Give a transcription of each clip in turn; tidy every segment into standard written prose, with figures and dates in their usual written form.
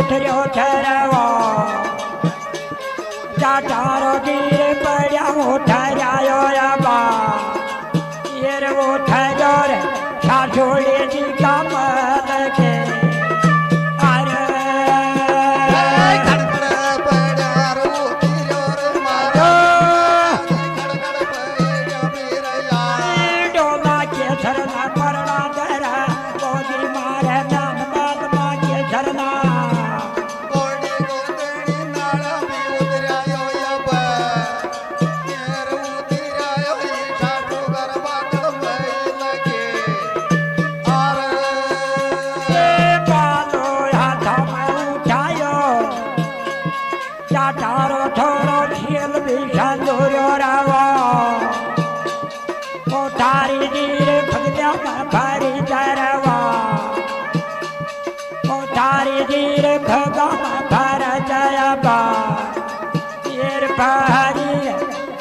उतरियो ठहरवा जाटारो गिर पड़ा उठरायो रबा ये रे उठरो रे सासोले जी का मल के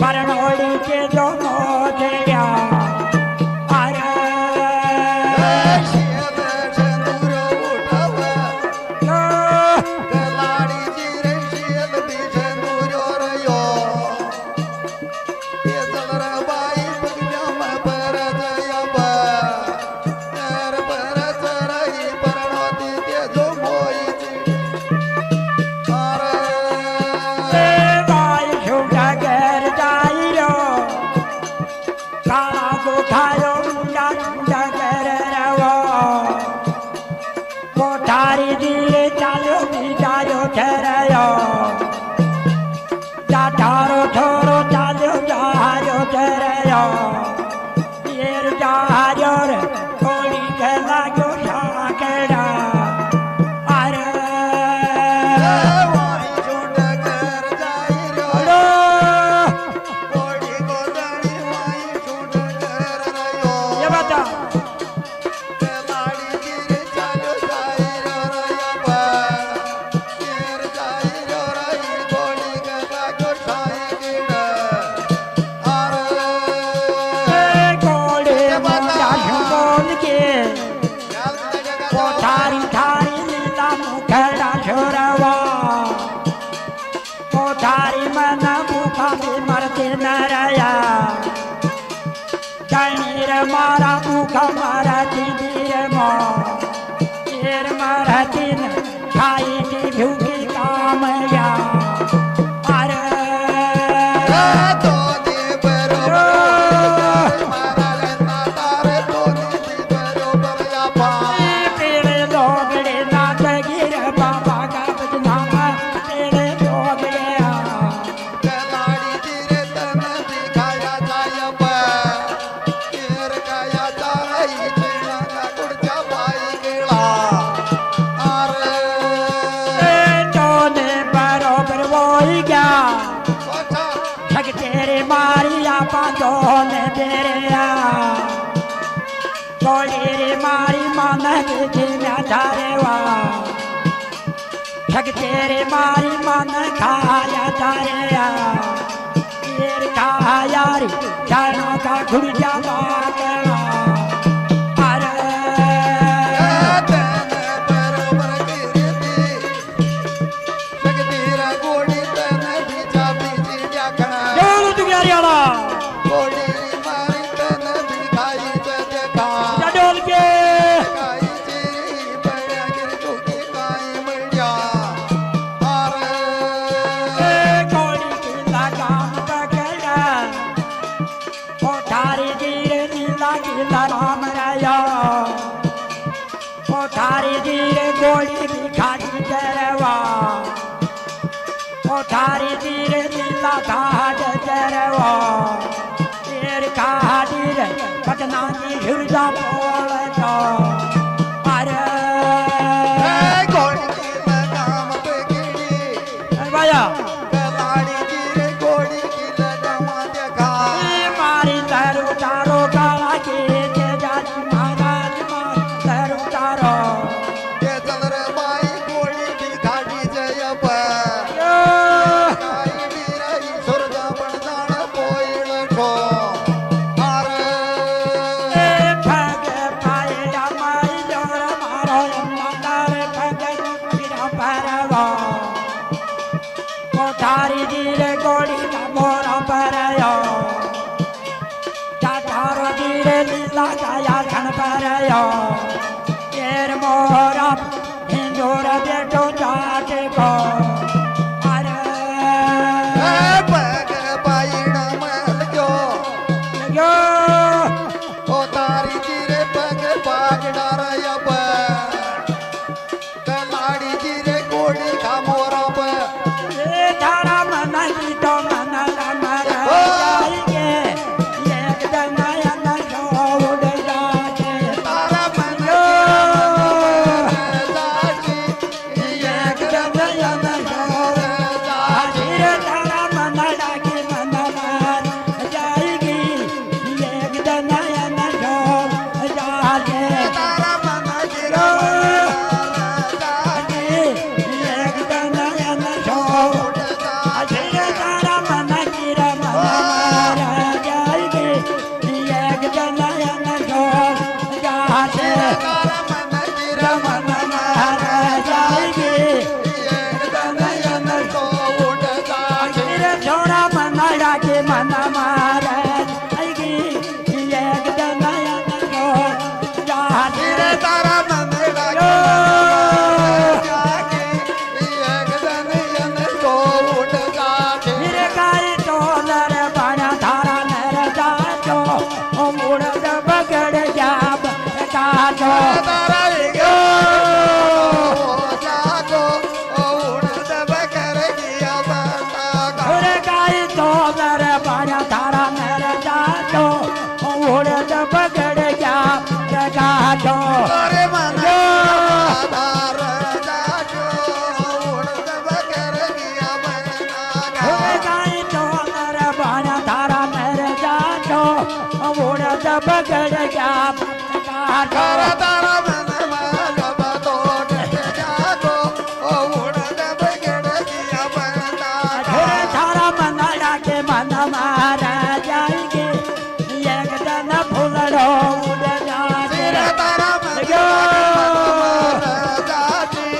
परनोड़ी के दोनों जया मारा भूखा मारा दीदी मारा दिन खाई की भूखी कामया अरे तो दे बरोबर मारा लेना तारे तो दे बरोबर या पा तेरे दोगड़े ना गिर बाबा का बदनामा तेरे दोगड़े कलाड़ी तेरे तन दिखाया जाय पा ने तेरे रे मारी मन के थारे वा ठग तेरे मारी मन खाया थारे ये खाया रे चारों का खुर्जा बात राम राया थारी धीरे गोली भी खाटी चरवा थारी धीरे नीला घाट चरवा तेर खाटी रे पटना की हृदय बोल तो अरे गोली की लगाम पे गिरी भैया कलाड़ी धीरे गोली की लगाम देखा मारी तारो तारो काला के जीरे गोड़ी का मोरा परयो चाचारो जीरे लीला काया खन परयो केर मोरा हिंदोर बेटो जाटे को પગ પાયણા મલ ગયો यो ઓ તારી જીરે પગ પાગડા રયા પ કલાડી જીરે કોડી ખા મોરા પ ये थारा मन की तो मन रमर जाएंगे एक दिन नयन जो उड़ जाए તારા મન સાચી एक दिन नयन जो आखिर थारा मन डाके मन मार जाएगी एक दिन नयन जो जागे તારા મન જીરો एक दिन नयन जो आखिर थारा मन गिर मन मार जाएगी एक दिन नयन जो जागे તારા મન જીરો मन मार जाएगी નયન તો ઉડ જાગે मेरे छोरा मन डाके मन मार जाएगी एक दिन नयन जो जागे જીરે તારા મન ડાકે જાગે એક દન તો ઉડ જાગે मेरे गाय तो नर बना धारा नर जाचो ओ मुड़ बगड़ जा काचो તારા ગયો જાગો ઉડ દબ કર ગયા બતા मेरे गाय तो नर बना धारा नर जाचो ओ मुड़ बगड़ जा काचो તારે મન આધાર જાજો ઉડ દબ કર ગયા બતા मेरे गाय तो नर बना धारा नर जाचो ओ मुड़ बगड़ जा काचो તારા મન માગબ તો જાગો ઉડ દબ કર ગયા બતા फिर सारा मन डाके मन मार जाएंगे एक दिन फूलड़ो उड़ जाए જીરે તારા મન જાજી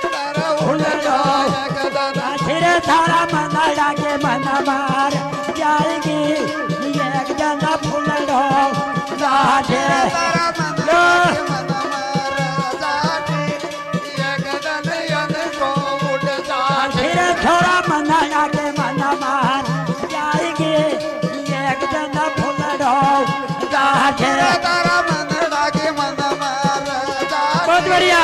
તારા ઉડ જાય કદન फिर सारा मन डाके मन मार जाएंगे एक दिन फूलड़ो जाए તારા મન મન માર જાજી એક દન યન કો ઉડ જાજે फिर छोरा मन डाके मन मार जाएंगे एक दिन फूलड़ो जाए તારા મન લાગે મન માર જાજી बहुत बढ़िया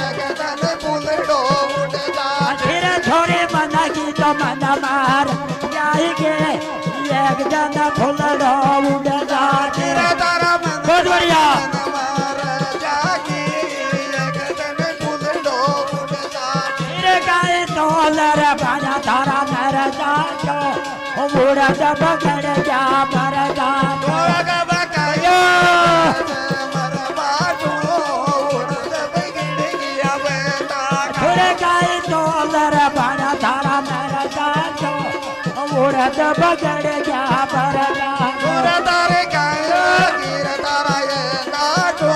એક દન ફૂલડો ઉડ જાજે फिर छोरे मन की तो मन मार जाएंगे एक दिन फूलड़ो उड़ जाए તારા મન बहुत बढ़िया મન માર જાજી એક દન ફૂલડો ઉડ જાજે फिर गाय तो नर बना धारा नर जाचो मुड़ बगड़ जा पर जाचो ગોગ બકાયો મર બાટો ઉડ દબ ગડ ગયા બેટા फिर गाय तो नर बना धारा नर जाचो मुड़ बगड़ जा पर जाचो ગોર તારે કાયો ગીર તારા એ કાટો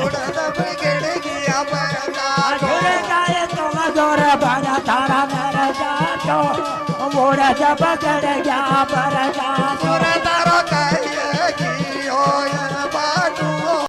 ઉડ દબ ગડ ગયા બેટા फिर गाय तो जोर बना धारा नर जाचो मुड़ बगड़ जा पर जाचो ગોર તારા